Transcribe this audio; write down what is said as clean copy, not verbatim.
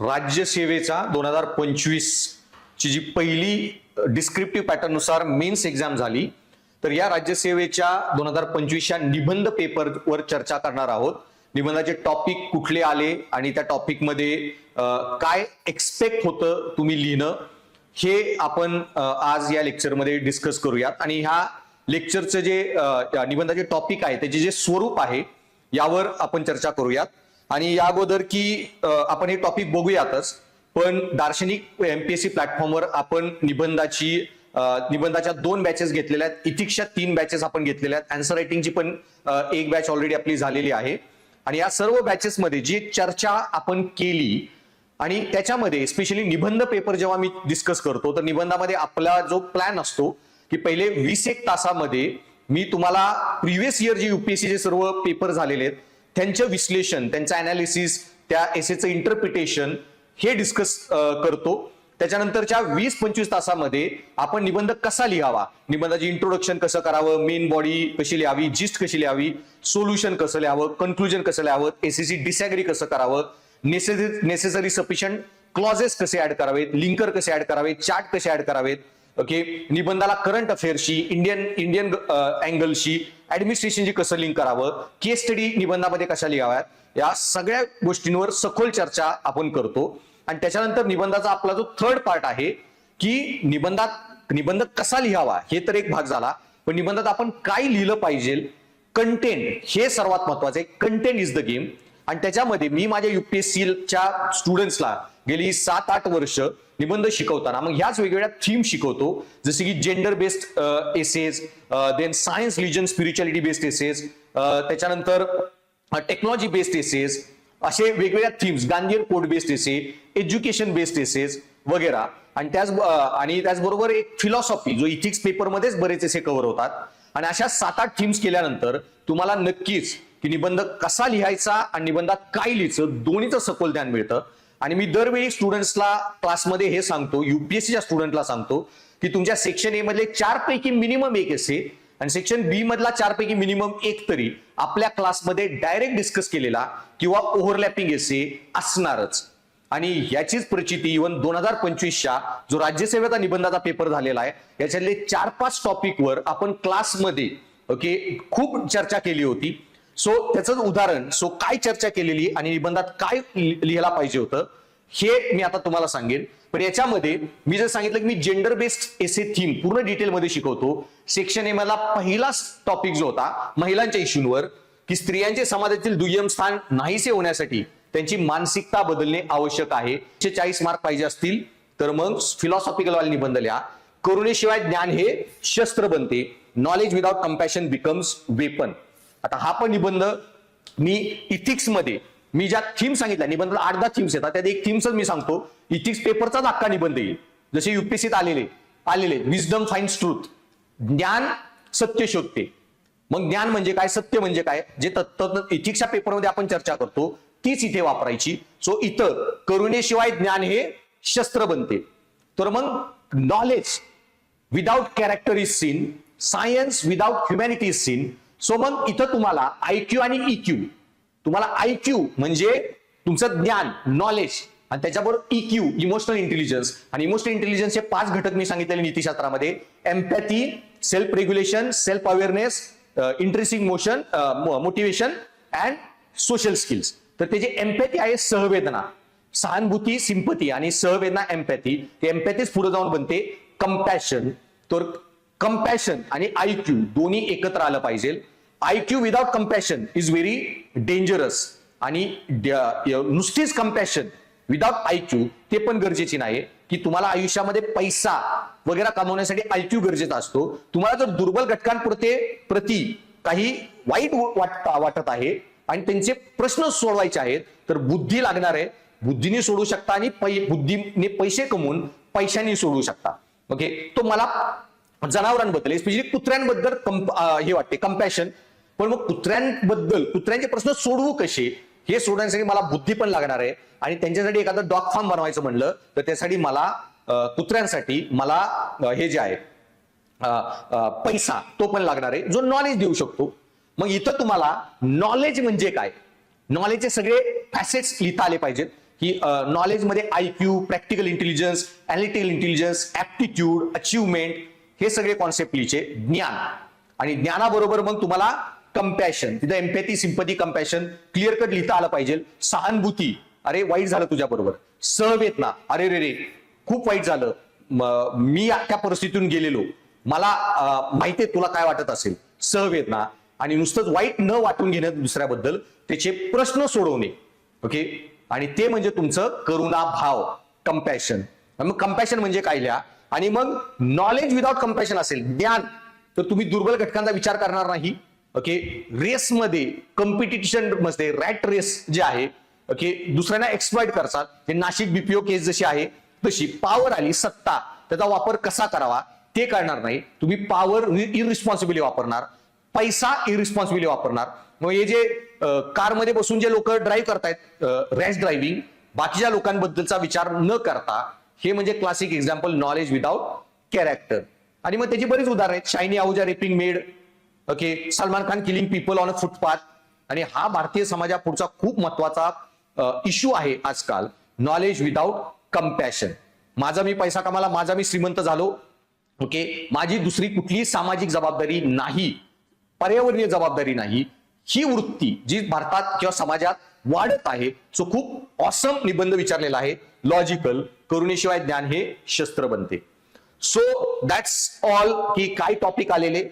राज्यसेवेचा 2025 ची जी पहिली descriptive pattern नुसार मेन्स एक्झाम झाली, तर या राज्यसेवेच्या 2025च्या निबंध पेपरवर चर्चा करणार आहोत. निबंधाचे टॉपिक कुठले आले आणि त्या टॉपिकमध्ये काय एक्सपेक्ट होतं तुम्ही लिहिणं, हे आपण आज या लेक्चरमध्ये डिस्कस करूयात. आणि ह्या लेक्चरचं जे निबंधाचे टॉपिक आहे त्याचे जे स्वरूप आहे यावर आपण चर्चा करूयात. आणि या अगोदर की आपण हे टॉपिक बघूयातच, पण दार्शनिक एमपीएससी प्लॅटफॉर्मवर आपण निबंधाच्या 2 बॅचेस घेतलेल्या आहेत, इथिक्सच्या 3 बॅचेस आपण घेतलेल्या आहेत, आन्सर रायटिंगची पण 1 बॅच ऑलरेडी आपली झालेली आहे. आणि या सर्व बॅचेसमध्ये जी चर्चा आपण केली आणि त्याच्यामध्ये स्पेशली निबंध पेपर जेव्हा मी डिस्कस करतो, तर निबंधामध्ये आपला जो प्लॅन असतो की पहिले 20-1 तासामध्ये मी तुम्हाला प्रिव्हियस इयर जे युपीएससीचे सर्व पेपर झालेले आहेत त्यांचं विश्लेषण, त्यांचं अनालिसिस, त्या एसेचं इंटरप्रिटेशन हे डिस्कस करतो. त्याच्यानंतरच्या 20-25 तासामध्ये आपण निबंध कसा लिहावा, निबंधाची इंट्रोडक्शन कसं करावं, मेन बॉडी कशी लिहावी, जिस्ट कशी लिहावी, सोल्युशन कसं लिहावं, कन्क्लुजन कसं लिहावं, एसएससी डिसॅग्री कसं करावं, नेसेसरी सफिशियंट क्लॉजेस कसे ऍड करावेत, लिंकर कसे ऍड करावेत, चार्ट कसे ऍड करावेत, ओके, निबंधाला करंट अफेअर्सशी, इंडियन अँगलशी, ऍडमिनिस्ट्रेशनशी कसं लिंक करावं, केस स्टडी निबंधामध्ये कशा लिहाव्यात, या सगळ्या गोष्टींवर सखोल चर्चा आपण करतो. आणि त्याच्यानंतर निबंधाचा आपला जो थर्ड पार्ट आहे की निबंध कसा लिहावा हे तर एक भाग झाला, पण निबंधात आपण काय लिहिलं पाहिजे, कंटेंट हे सर्वात महत्वाचं आहे. Content is the game. आणि त्याच्यामध्ये मी माझ्या युपीएससीच्या स्टुडंट्सला गेली 7-8 वर्ष निबंध शिकवताना मग ह्याच वेगवेगळ्या थीम शिकवतो, जसे की gender based essays, then science, reason, spirituality based essays, त्याच्यानंतर टेक्नॉलॉजी बेस्ड एसेज, असे वेगवेगळ्या themes, Gandhian code based essay, education based essays वगैरे. आणि त्याचबरोबर एक फिलॉसॉफी, जो इथिक्स पेपरमध्येच बरेच एसे कव्हर होतात. आणि अशा 7-8 थीम्स केल्यानंतर तुम्हाला नक्कीच की निबंध कसा लिहायचा आणि निबंधात काय लिहायचं दोन्हीचं सखोल ज्ञान मिळतं. आणि मी दरवेळी स्टुडंट्सला क्लासमध्ये हे सांगतो, युपीएससीच्या स्टुडंटला सांगतो की तुमच्या सेक्शन ए मधले 4 पैकी मिनिमम 1 एसे आणि सेक्शन बी मधला 4 पैकी मिनिमम 1 तरी आपल्या क्लासमध्ये डायरेक्ट डिस्कस केलेला किंवा ओव्हरलॅपिंग एसे असणारच. आणि याचीच प्रचिती इव्हन 2025च्या जो राज्यसेवेचा निबंधाचा पेपर झालेला आहे याच्यातले 4-5 टॉपिकवर आपण क्लासमध्ये ओके खूप चर्चा केली होती. सो त्याचं उदाहरण, सो काय चर्चा केलेली आणि निबंधात काय लिहायला पाहिजे होतं हे मी आता तुम्हाला सांगेन. पण याच्यामध्ये मी जर सांगितलं की मी जेंडर बेस्ड एसे थीम पूर्ण डिटेलमध्ये शिकवतो. सेक्शन ए मधला पहिला टॉपिक जो होता महिलांच्या इश्यूवर, की स्त्रियांचे समाजातील दुय्यम स्थान नाहीसे होण्यासाठी त्यांची मानसिकता बदलणे आवश्यक आहे. 40 मार्क पाहिजे असतील तर मग फिलॉसॉफिकल वाले निबंध लिहा. करुणेशिवाय ज्ञान हे शस्त्र बनते, knowledge without compassion becomes weapon. आता हा पण निबंध मी इथिक्स मध्ये मी ज्या थीम सांगितल्या, निबंधात 8-10 थीम्स येतात, त्यात एक थीमच मी सांगतो, इथिक्स पेपरचाच अख्खा निबंध येईल. जसे युपीएससीत आलेले विजडम फाइंड्स ट्रूथ, ज्ञान सत्य शोधते. मग ज्ञान म्हणजे काय, सत्य म्हणजे काय, जे इथिक्सच्या पेपरमध्ये आपण चर्चा करतो तीच इथे वापरायची. सो इथं करुणेशिवाय ज्ञान हे शस्त्र बनते. तर मग knowledge without character is seen, science without humanity is seen. So मग इथं तुम्हाला आयक्यू आणि इक्यू, तुम्हाला आयक्यू म्हणजे तुमचं ज्ञान, नॉलेज, आणि त्याच्याबरोबर इक्यू इमोशनल इंटेलिजन्स. आणि इमोशनल इंटेलिजन्सचे 5 घटक मी सांगितलेले नीतिशास्त्रामध्ये, empathy, self regulation, self awareness, interesting motion, motivation and social skills. तर त्याची एम्पॅथी आहे सहवेदना, सहानुभूती सिंपथी, आणि सहवेदना एम्पॅथी. ते एम्पॅथीच पुढे जाऊन बनते कंपॅशन. तर कंपॅशन आणि आयक्यू दोन्ही एकत्र आलं पाहिजे. IQ without compassion is very dangerous. आणि नुसतीच कंपॅशन विदाउट आयक्यू ते पण गरजेची नाही, की तुम्हाला आयुष्यामध्ये पैसा वगैरे कमवण्यासाठी आयक्यू गरजेचा असतो. तुम्हाला जर दुर्बल घटकांप्रती काही वाईट वाटत आहे आणि त्यांचे प्रश्न सोडवायचे आहेत तर बुद्धी लागणार आहे. बुद्धीने सोडू शकता आणि बुद्धीने पैसे कमवून पैशाने सोडू शकता. ओके, तो मला जनावरांबद्दल स्पेशली कुत्र्यांबद्दल हे वाटते कंपॅशन. पण मग कुत्र्यांचे प्रश्न सोडवू कसे हे सोडण्यासाठी मला बुद्धी पण लागणार आहे. आणि त्यांच्यासाठी एखादं डॉग फार्म बनवायचं म्हणलं तर त्यासाठी मला कुत्र्यांसाठी मला हे जे आहे पैसा तो पण लागणार आहे, जो नॉलेज देऊ शकतो. मग इथं तुम्हाला नॉलेज म्हणजे काय, नॉलेजचे सगळे फॅसेट्स लिहिता आले पाहिजेत, की नॉलेजमध्ये IQ, practical intelligence, analytical intelligence, aptitude, achievement, हे सगळे कॉन्सेप्ट लिहायचे. ज्ञान, आणि ज्ञानाबरोबर मग तुम्हाला कंपॅशन, तिथं empathy, sympathy, compassion clear cut लिहिता आलं पाहिजे. सहानुभूती, अरे वाईट झालं तुझ्याबरोबर. सहवेदना, अरे रे रे खूप वाईट झालं, मी त्या परिस्थितीतून गेलेलो, मला माहितीये तुला काय वाटत असेल. सहवेदना. आणि नुसतंच वाईट न वाटून घेणं दुसऱ्याबद्दल, त्याचे प्रश्न सोडवणे. ओके, आणि ते म्हणजे तुमचं करुणा भाव, कंपॅशन. मग कंपॅशन म्हणजे काय लिहा. आणि मग नॉलेज विदाउट कंपॅशन असेल, ज्ञान, तर तुम्ही दुर्बल घटकांचा विचार करणार नाही. ओके, रेसमध्ये, कॉम्पिटिशन मध्ये, रॅट रेस जे आहे, ओके, दुसऱ्यांना एक्सप्लॉइट करतात. ते नाशिक BPO केस जशी आहे तशी पॉवर आली, सत्ता, त्याचा वापर कसा करावा ते कळणार नाही. तुम्ही पॉवर इररिस्पॉन्सिबिलिटी वापरणार, पैसा इररिस्पॉन्सिबिलिटी वापरणार. मग हे जे कारमध्ये बसून जे लोक ड्राईव्ह करतायत, रॅश ड्रायव्हिंग, बाकीच्या लोकांबद्दलचा विचार न करता, हे म्हणजे classic example knowledge without character. आणि मग त्याची बरीच उदाहरणं आहेत. Shiny Ahuja rapping made, okay, Salman Khan killing people on a footpath. आणि हा भारतीय समाजापुढचा खूप महत्वाचा इश्यू आहे आजकाल, नॉलेज विदाउट कंपॅशन. माझा मी पैसा कमाला, माझा मी श्रीमंत झालो, ओके, माझी दुसरी कुठलीही सामाजिक जबाबदारी नाही, पर्यावरणीय जबाबदारी नाही, ही वृत्ती जी भारतात किंवा समाजात वाढत आहे. सो खूप ऑसम निबंध विचारलेला आहे. लॉजिकल, करुणेशिवाय ज्ञान हे शस्त्र बनते. सो दॅट्स ऑल, की काय टॉपिक आलेले,